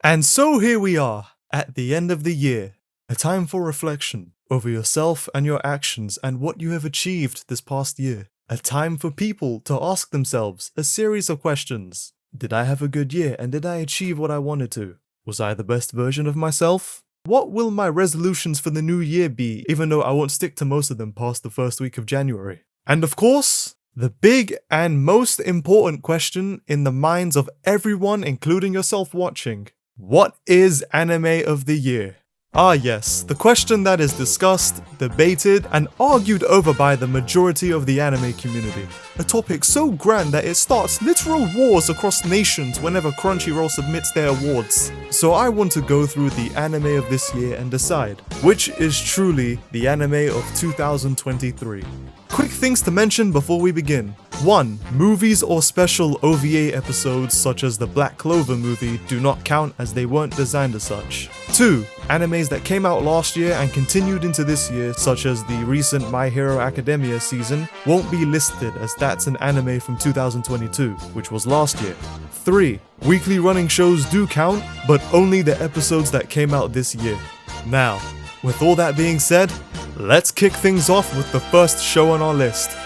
And so here we are, at the end of the year, a time for reflection over yourself and your actions and what you have achieved this past year. A time for people to ask themselves a series of questions. Did I have a good year and did I achieve what I wanted to? Was I the best version of myself? What will my resolutions for the new year be, even though I won't stick to most of them past the first week of January? And of course, the big and most important question in the minds of everyone, including yourself watching. What is anime of the year? Ah yes, the question that is discussed, debated, and argued over by the majority of the anime community. A topic so grand that it starts literal wars across nations whenever Crunchyroll submits their awards. So I want to go through the anime of this year and decide which is truly the anime of 2023. Quick things to mention before we begin. 1. Movies or special OVA episodes such as the Black Clover movie do not count as they weren't designed as such. 2. Animes that came out last year and continued into this year, such as the recent My Hero Academia season, won't be listed as that's an anime from 2022, which was last year. 3. Weekly running shows do count, but only the episodes that came out this year. Now, with all that being said, let's kick things off with the first show on our list,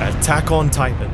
Attack on Titan.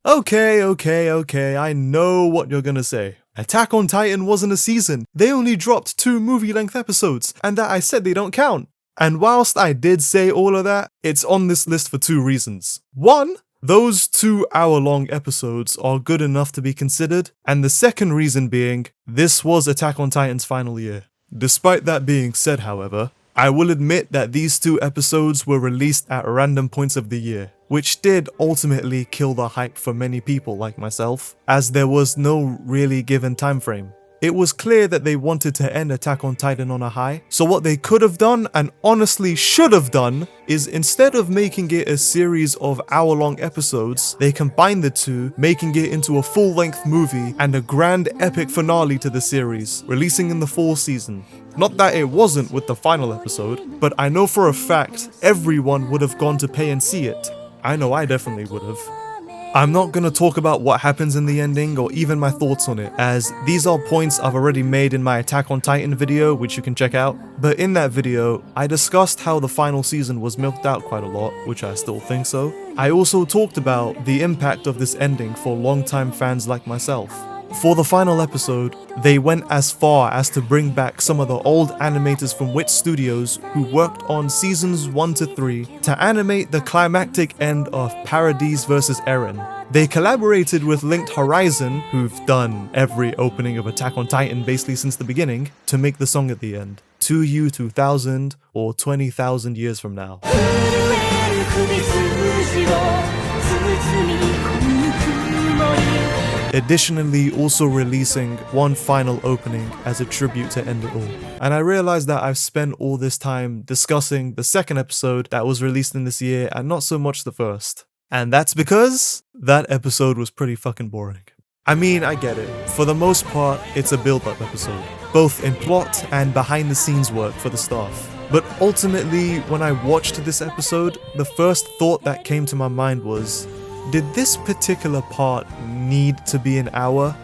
Okay, I know what you're gonna say. Attack on Titan wasn't a season, they only dropped 2 movie-length episodes, and that I said they don't count. And whilst I did say all of that, it's on this list for 2 reasons. 1, those 2-hour-long episodes are good enough to be considered, and the second reason being, this was Attack on Titan's final year. Despite that being said, however, I will admit that these 2 episodes were released at random points of the year, which did ultimately kill the hype for many people like myself, as there was no really given time frame. It was clear that they wanted to end Attack on Titan on a high, so what they could have done, and honestly should have done, is instead of making it a series of hour-long episodes, they combined the 2, making it into a full-length movie and a grand epic finale to the series, releasing in the fall season. Not that it wasn't with the final episode, but I know for a fact everyone would have gone to pay and see it. I know I definitely would have. I'm not gonna talk about what happens in the ending or even my thoughts on it, as these are points I've already made in my Attack on Titan video, which you can check out. But in that video, I discussed how the final season was milked out quite a lot, which I still think so. I also talked about the impact of this ending for longtime fans like myself. For the final episode, they went as far as to bring back some of the old animators from Wit Studios who worked on seasons 1 to 3 to animate the climactic end of Paradise vs. Eren. They collaborated with Linked Horizon, who've done every opening of Attack on Titan basically since the beginning, to make the song at the end. To You 2000 or 20,000 years from now. Additionally, also releasing one final opening as a tribute to end it all. And I realized that I've spent all this time discussing the second episode that was released in this year and not so much the first. And that's because that episode was pretty fucking boring. I mean, I get it. For the most part, it's a build-up episode, both in plot and behind-the-scenes work for the staff. But ultimately, when I watched this episode, the first thought that came to my mind was, did this particular part need to be an hour?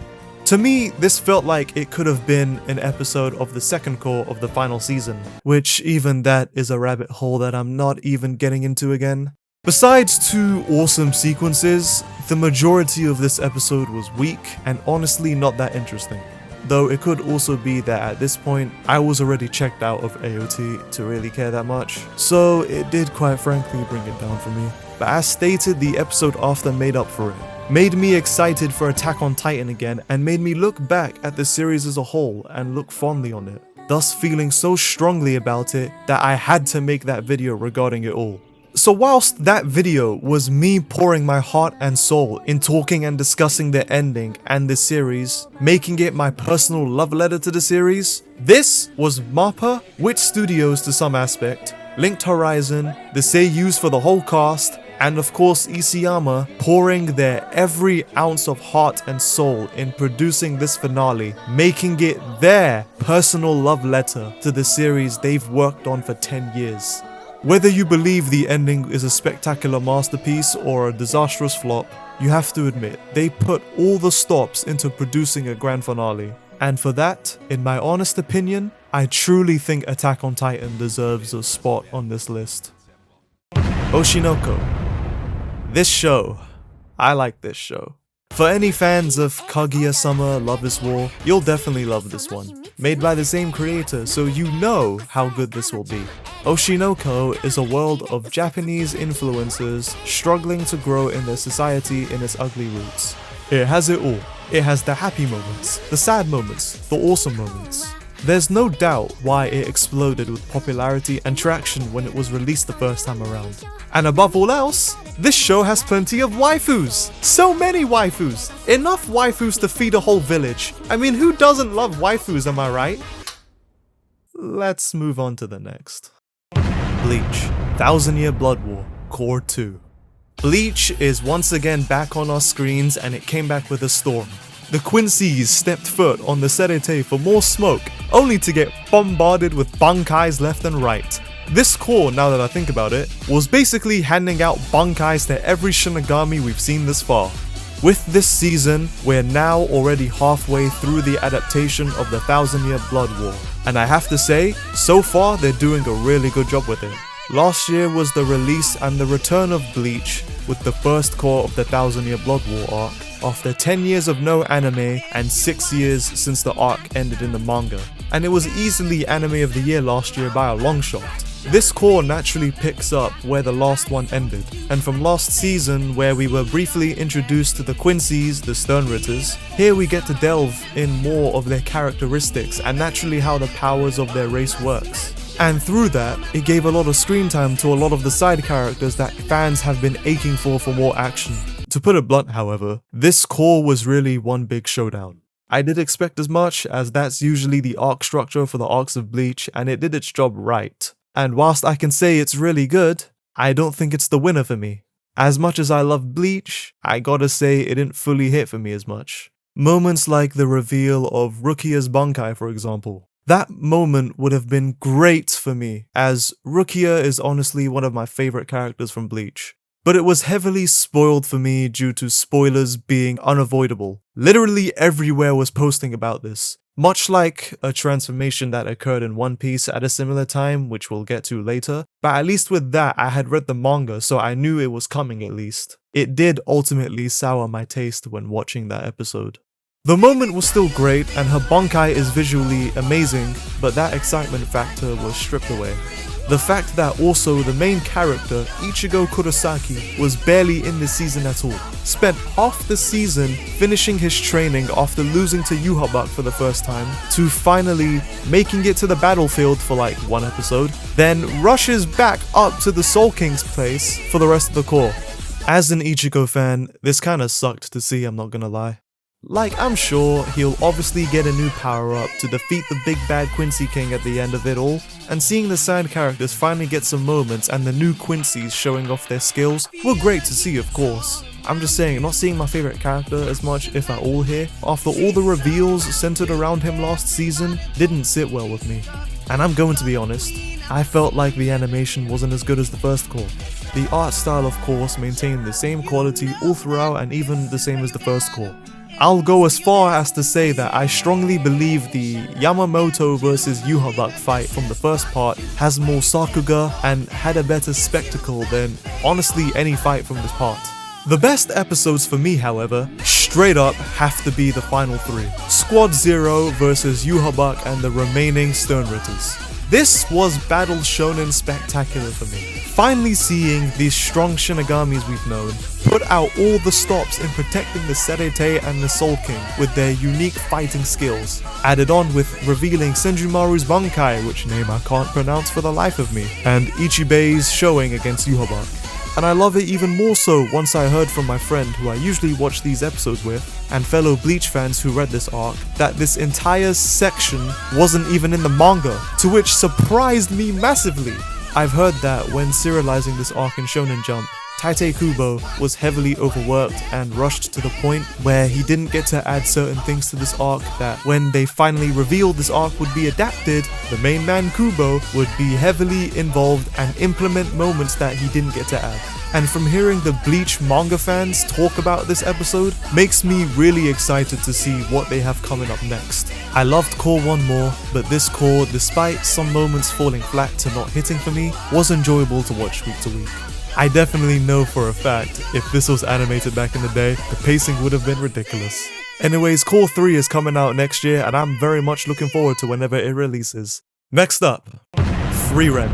To me, this felt like it could have been an episode of the second core of the final season, which even that is a rabbit hole that I'm not even getting into again. Besides 2 awesome sequences, the majority of this episode was weak and honestly not that interesting. Though it could also be that at this point, I was already checked out of AOT to really care that much, so it did quite frankly bring it down for me. But as stated, the episode after made up for it. Made me excited for Attack on Titan again and made me look back at the series as a whole and look fondly on it, thus feeling so strongly about it that I had to make that video regarding it all. So whilst that video was me pouring my heart and soul in talking and discussing the ending and the series, making it my personal love letter to the series, this was MAPPA, Wit Studios to some aspect, Linked Horizon, the seiyus for the whole cast, and of course Isayama pouring their every ounce of heart and soul in producing this finale, making it their personal love letter to the series they've worked on for 10 years. Whether you believe the ending is a spectacular masterpiece or a disastrous flop, you have to admit, they put all the stops into producing a grand finale. And for that, in my honest opinion, I truly think Attack on Titan deserves a spot on this list. Oshi No Ko. This show. I like this show. For any fans of Kaguya-sama Love is War, you'll definitely love this one. Made by the same creator, so you know how good this will be. Oshi No Ko is a world of Japanese influencers struggling to grow in their society in its ugly roots. It has it all. It has the happy moments, the sad moments, the awesome moments. There's no doubt why it exploded with popularity and traction when it was released the first time around. And above all else, this show has plenty of waifus! So many waifus! Enough waifus to feed a whole village. I mean, who doesn't love waifus, am I right? Let's move on to the next. Bleach, 1000 Year Blood War, Cour 2. Bleach is once again back on our screens and it came back with a storm. The Quincy's stepped foot on the Serete for more smoke, only to get bombarded with bankais left and right. This Cour, now that I think about it, was basically handing out bankais to every Shinigami we've seen this far. With this season, we're now already halfway through the adaptation of the 1000 Year Blood War, and I have to say, so far they're doing a really good job with it. Last year was the release and the return of Bleach with the first Cour of the 1000 Year Blood War arc, after 10 years of no anime and 6 years since the arc ended in the manga, and it was easily Anime of the Year last year by a long shot. This Cour naturally picks up where the last one ended, and from last season where we were briefly introduced to the Quincy's, the Sternritters, here we get to delve in more of their characteristics and naturally how the powers of their race works. And through that, it gave a lot of screen time to a lot of the side characters that fans have been aching for more action. To put it blunt, however, this Cour was really one big showdown. I did expect as much, as that's usually the arc structure for the arcs of Bleach, and it did its job right. And whilst I can say it's really good, I don't think it's the winner for me. As much as I love Bleach, I gotta say it didn't fully hit for me as much. Moments like the reveal of Rukia's Bankai, for example. That moment would have been great for me, as Rukia is honestly one of my favourite characters from Bleach. But it was heavily spoiled for me due to spoilers being unavoidable. Literally everywhere was posting about this. Much like a transformation that occurred in One Piece at a similar time, which we'll get to later, but at least with that I had read the manga, so I knew it was coming at least. It did ultimately sour my taste when watching that episode. The moment was still great and her Bankai is visually amazing, but that excitement factor was stripped away. The fact that also the main character, Ichigo Kurosaki, was barely in this season at all. Spent half the season finishing his training after losing to Yhwach for the first time, to finally making it to the battlefield for like one episode, then rushes back up to the Soul King's place for the rest of the Cour. As an Ichigo fan, this kinda sucked to see, I'm not gonna lie. Like, I'm sure he'll obviously get a new power-up to defeat the big bad Quincy King at the end of it all, and seeing the side characters finally get some moments and the new Quincy's showing off their skills were great to see, of course. I'm just saying, not seeing my favourite character as much, if at all, here, after all the reveals centered around him last season, didn't sit well with me. And I'm going to be honest, I felt like the animation wasn't as good as the first Cour. The art style, of course, maintained the same quality all throughout and even the same as the first Cour. I'll go as far as to say that I strongly believe the Yamamoto vs Yhwach fight from the first part has more sakuga and had a better spectacle than honestly any fight from this part. The best episodes for me, however, straight up have to be the final three. Squad 0 vs Yhwach and the remaining Sternritters. This was Battle Shonen spectacular for me. Finally seeing these strong Shinigamis we've known put out all the stops in protecting the Serete and the Soul King with their unique fighting skills, added on with revealing Senjumaru's Bankai, which name I can't pronounce for the life of me, and Ichibei's showing against Yhwach. And I love it even more so once I heard from my friend who I usually watch these episodes with, and fellow Bleach fans who read this arc, that this entire section wasn't even in the manga, to which surprised me massively. I've heard that when serializing this arc in Shonen Jump, Tite Kubo was heavily overworked and rushed to the point where he didn't get to add certain things to this arc that when they finally revealed this arc would be adapted, the main man Kubo would be heavily involved and implement moments that he didn't get to add. And from hearing the Bleach manga fans talk about this episode makes me really excited to see what they have coming up next. I loved Cour 1 more, but this Cour, despite some moments falling flat to not hitting for me, was enjoyable to watch week to week. I definitely know for a fact, if this was animated back in the day, the pacing would have been ridiculous. Anyways, Cour 3 is coming out next year and I'm very much looking forward to whenever it releases. Next up, Frieren.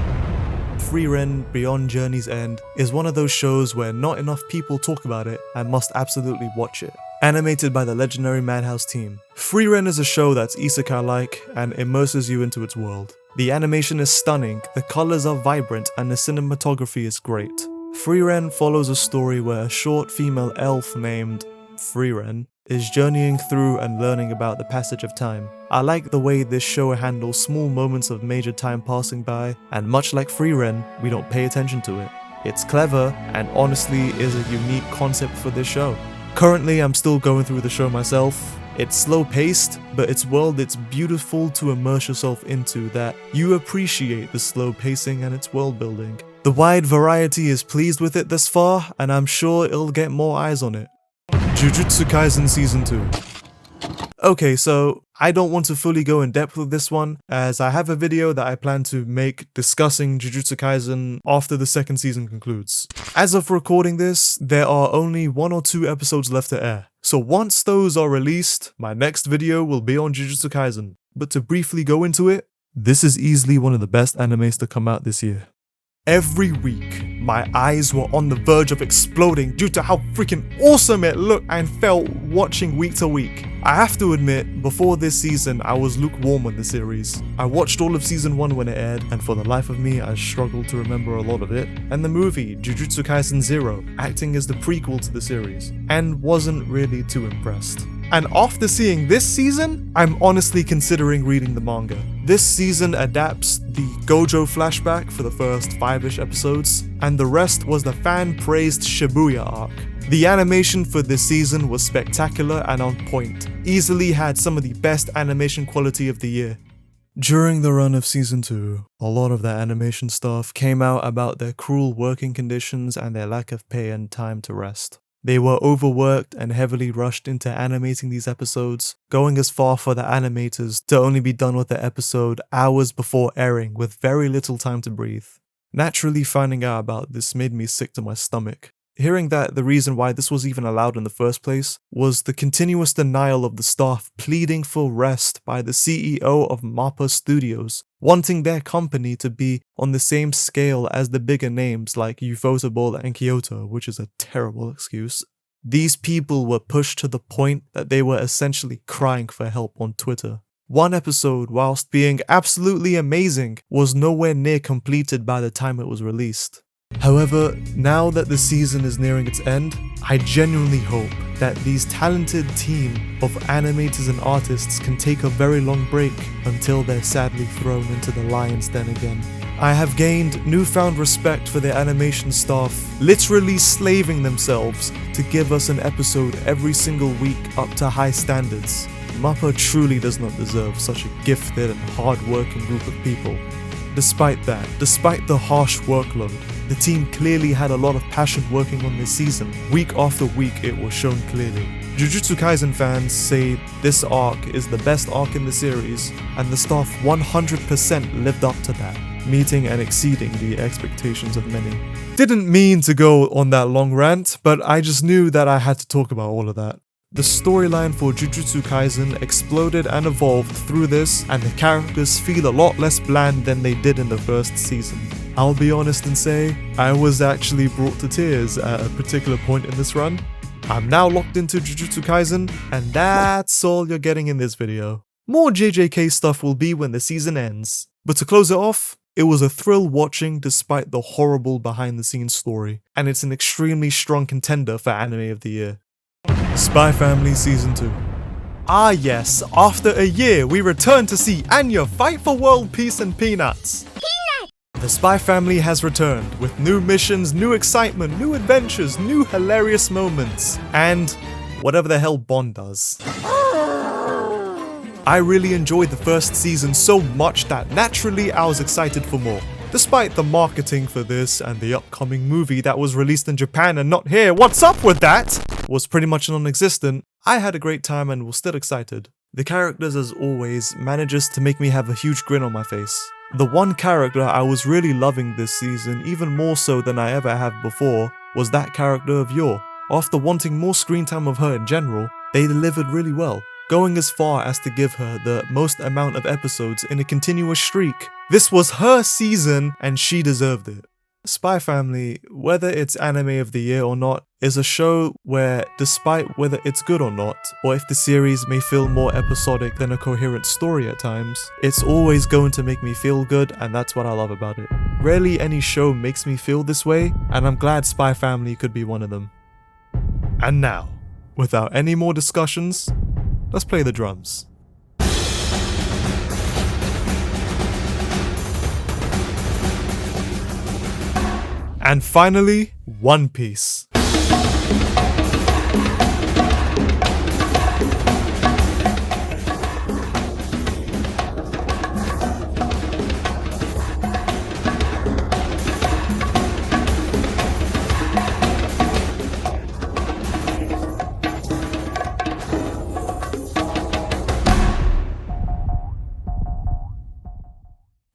Frieren Beyond Journey's End is one of those shows where not enough people talk about it and must absolutely watch it. Animated by the legendary Madhouse team, Frieren is a show that's isekai-like and immerses you into its world. The animation is stunning, the colors are vibrant, and the cinematography is great. Frieren follows a story where a short female elf named Frieren is journeying through and learning about the passage of time. I like the way this show handles small moments of major time passing by, and much like Frieren, we don't pay attention to it. It's clever, and honestly is a unique concept for this show. Currently, I'm still going through the show myself. It's slow paced, but its world it's beautiful to immerse yourself into that you appreciate the slow pacing and its world building. The wide variety is pleased with it thus far, and I'm sure it'll get more eyes on it. Jujutsu Kaisen Season 2. Okay, so I don't want to fully go in depth with this one, as I have a video that I plan to make discussing Jujutsu Kaisen after the second season concludes. As of recording this, there are only 1 or 2 episodes left to air, so once those are released, my next video will be on Jujutsu Kaisen. But to briefly go into it, this is easily one of the best animes to come out this year. Every week, my eyes were on the verge of exploding due to how freaking awesome it looked and felt watching week to week. I have to admit, before this season, I was lukewarm on the series. I watched all of season 1 when it aired, and for the life of me, I struggled to remember a lot of it. And the movie, Jujutsu Kaisen 0, acting as the prequel to the series, and wasn't really too impressed. And after seeing this season, I'm honestly considering reading the manga. This season adapts the Gojo flashback for the first 5-ish episodes, and the rest was the fan-praised Shibuya arc. The animation for this season was spectacular and on point, easily had some of the best animation quality of the year. During the run of season 2, a lot of the animation stuff came out about their cruel working conditions and their lack of pay and time to rest. They were overworked and heavily rushed into animating these episodes, going as far for the animators to only be done with the episode hours before airing with very little time to breathe. Naturally, finding out about this made me sick to my stomach. Hearing that the reason why this was even allowed in the first place was the continuous denial of the staff pleading for rest by the CEO of MAPPA Studios, wanting their company to be on the same scale as the bigger names like Ufotable and Kyoto, which is a terrible excuse. These people were pushed to the point that they were essentially crying for help on Twitter. One episode, whilst being absolutely amazing, was nowhere near completed by the time it was released. However, now that the season is nearing its end, I genuinely hope that these talented team of animators and artists can take a very long break until they're sadly thrown into the lion's den again. I have gained newfound respect for their animation staff, literally slaving themselves to give us an episode every single week up to high standards. MAPPA truly does not deserve such a gifted and hard-working group of people. Despite that, despite the harsh workload, the team clearly had a lot of passion working on this season. Week after week it was shown clearly. Jujutsu Kaisen fans say this arc is the best arc in the series, and the staff 100% lived up to that, meeting and exceeding the expectations of many. Didn't mean to go on that long rant, but I just knew that I had to talk about all of that. The storyline for Jujutsu Kaisen exploded and evolved through this, and the characters feel a lot less bland than they did in the first season. I'll be honest and say, I was actually brought to tears at a particular point in this run. I'm now locked into Jujutsu Kaisen, and that's all you're getting in this video. More JJK stuff will be when the season ends. But to close it off, it was a thrill watching despite the horrible behind the scenes story, and it's an extremely strong contender for Anime of the Year. Spy Family Season 2. Ah yes, after a year we return to see Anya fight for world peace and peanuts. The The Spy Family has returned with new missions, new excitement, new adventures, new hilarious moments, and whatever the hell Bond does. I really enjoyed the first season so much that naturally I was excited for more. Despite the marketing for this and the upcoming movie that was released in Japan and not here, what's up with that? Was pretty much non-existent, I had a great time and was still excited. The characters, as always, manages to make me have a huge grin on my face. The one character I was really loving this season, even more so than I ever have before, was that character of Yor. After wanting more screen time of her in general, they delivered really well, going as far as to give her the most amount of episodes in a continuous streak. This was her season and she deserved it. Spy Family, whether it's anime of the year or not, is a show where, despite whether it's good or not, or if the series may feel more episodic than a coherent story at times, it's always going to make me feel good, and that's what I love about it. Rarely any show makes me feel this way, and I'm glad Spy Family could be one of them. And now, without any more discussions, let's play the drums. And finally, One Piece.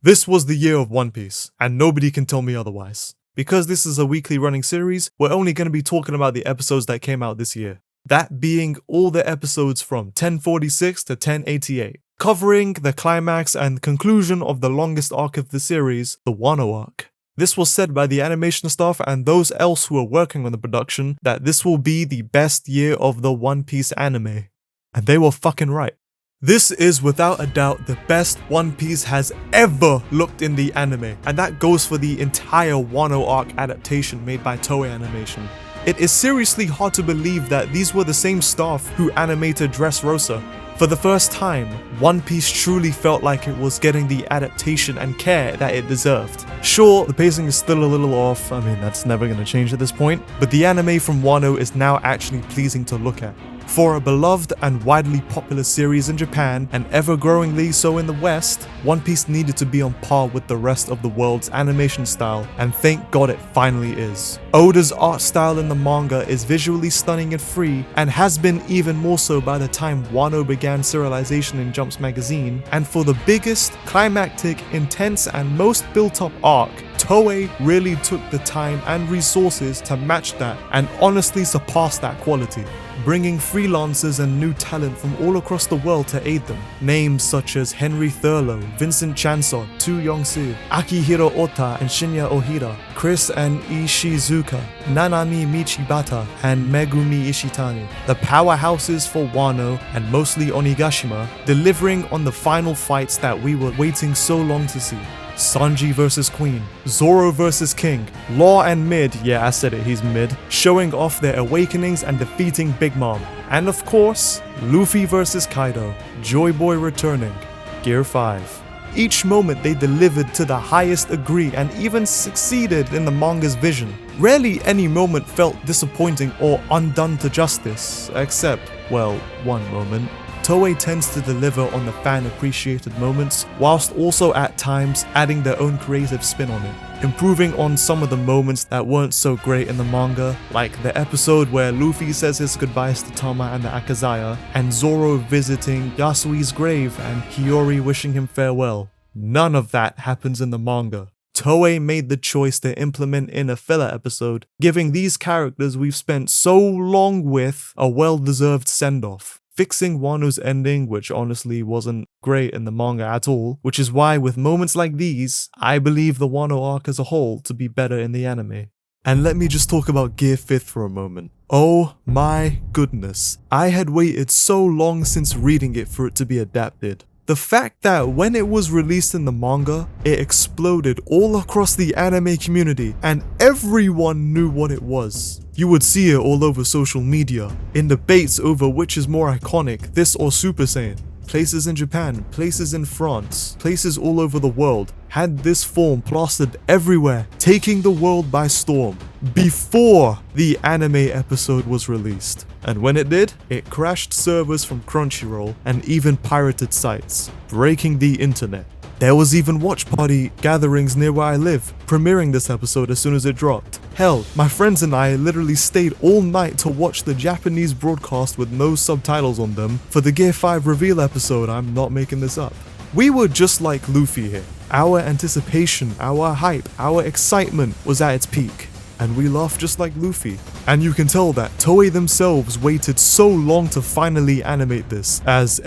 This was the year of One Piece, and nobody can tell me otherwise. Because this is a weekly running series, we're only going to be talking about the episodes that came out this year. That being all the episodes from 1046 to 1088, covering the climax and conclusion of the longest arc of the series, the Wano arc. This was said by the animation staff and those else who were working on the production that this will be the best year of the One Piece anime. And they were fucking right. This is without a doubt the best One Piece has ever looked in the anime, and that goes for the entire Wano arc adaptation made by Toei Animation. It is seriously hard to believe that these were the same staff who animated Dressrosa. For the first time, One Piece truly felt like it was getting the adaptation and care that it deserved. Sure, the pacing is still a little off, I mean that's never going to change at this point, but the anime from Wano is now actually pleasing to look at. For a beloved and widely popular series in Japan, and ever-growingly so in the West, One Piece needed to be on par with the rest of the world's animation style, and thank God it finally is. Oda's art style in the manga is visually stunning and free, and has been even more so by the time Wano began serialization in Jump's magazine, and for the biggest, climactic, intense, and most built-up arc, Toei really took the time and resources to match that and honestly surpass that quality, bringing freelancers and new talent from all across the world to aid them. Names such as Henry Thurlow, Vincent Chansot, Tu Yong-soo, Akihiro Ota and Shinya Ohira, Chris and Ishizuka, Nanami Michibata and Megumi Ishitani, the powerhouses for Wano and mostly Onigashima, delivering on the final fights that we were waiting so long to see. Sanji vs Queen, Zoro vs King, Law and Mid, yeah I said it, he's mid, showing off their awakenings and defeating Big Mom. And of course, Luffy vs Kaido, JoyBoy returning, Gear 5. Each moment they delivered to the highest degree and even succeeded in the manga's vision. Rarely any moment felt disappointing or undone to justice, except, well, one moment. Toei tends to deliver on the fan-appreciated moments, whilst also at times adding their own creative spin on it, improving on some of the moments that weren't so great in the manga, like the episode where Luffy says his goodbyes to Tama and the Akazaya, and Zoro visiting Yasui's grave and Hiyori wishing him farewell. None of that happens in the manga. Toei made the choice to implement in a filler episode, giving these characters we've spent so long with a well-deserved send-off. Fixing Wano's ending, which honestly wasn't great in the manga at all, which is why with moments like these, I believe the Wano arc as a whole to be better in the anime. And let me just talk about Gear 5 for a moment. Oh my goodness, I had waited so long since reading it for it to be adapted. The fact that when it was released in the manga, it exploded all across the anime community and everyone knew what it was. You would see it all over social media, in debates over which is more iconic, this or Super Saiyan. Places in Japan, places in France, places all over the world had this form plastered everywhere, taking the world by storm, before the anime episode was released. And when it did, it crashed servers from Crunchyroll and even pirated sites, breaking the internet. There was even watch party gatherings near where I live, premiering this episode as soon as it dropped. Hell, my friends and I literally stayed all night to watch the Japanese broadcast with no subtitles on them for the Gear 5 reveal episode. I'm not making this up. We were just like Luffy here. Our anticipation, our hype, our excitement was at its peak. And we laughed just like Luffy. And you can tell that Toei themselves waited so long to finally animate this, as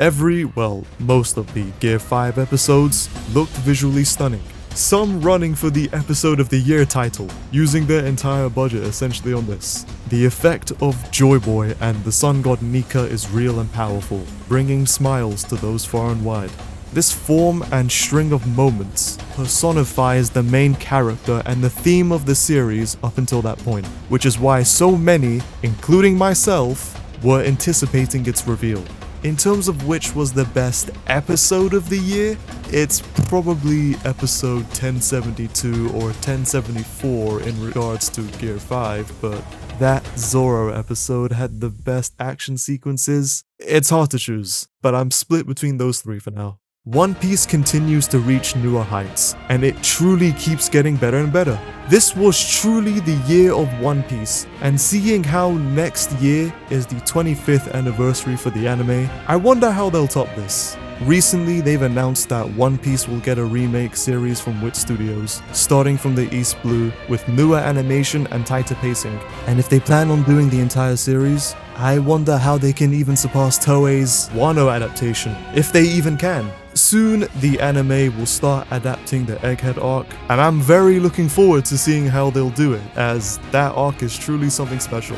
most of the Gear 5 episodes looked visually stunning. Some running for the Episode of the Year title, using their entire budget essentially on this. The effect of JoyBoy and the sun god Nika is real and powerful, bringing smiles to those far and wide. This form and string of moments personifies the main character and the theme of the series up until that point, which is why so many, including myself, were anticipating its reveal. In terms of which was the best episode of the year, it's probably episode 1072 or 1074 in regards to Gear 5, but that Zoro episode had the best action sequences. It's hard to choose, but I'm split between those three for now. One Piece continues to reach newer heights, and it truly keeps getting better and better. This was truly the year of One Piece, and seeing how next year is the 25th anniversary for the anime, I wonder how they'll top this. Recently, they've announced that One Piece will get a remake series from Wit Studios, starting from the East Blue, with newer animation and tighter pacing. And if they plan on doing the entire series, I wonder how they can even surpass Toei's Wano adaptation, if they even can. Soon, the anime will start adapting the Egghead arc, and I'm very looking forward to seeing how they'll do it, as that arc is truly something special.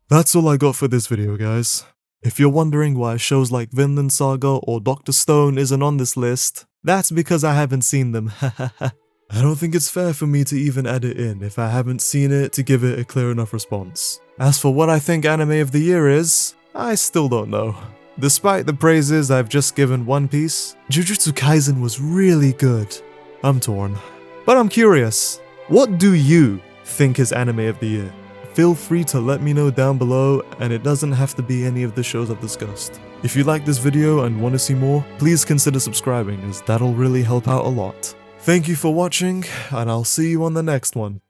That's all I got for this video, guys. If you're wondering why shows like Vinland Saga or Dr. Stone isn't on this list, that's because I haven't seen them. I don't think it's fair for me to even add it in if I haven't seen it to give it a clear enough response. As for what I think anime of the year is, I still don't know. Despite the praises I've just given One Piece, Jujutsu Kaisen was really good. I'm torn. But I'm curious, what do you think is anime of the year? Feel free to let me know down below, and it doesn't have to be any of the shows I've discussed. If you like this video and want to see more, please consider subscribing, as that'll really help out a lot. Thank you for watching, and I'll see you on the next one.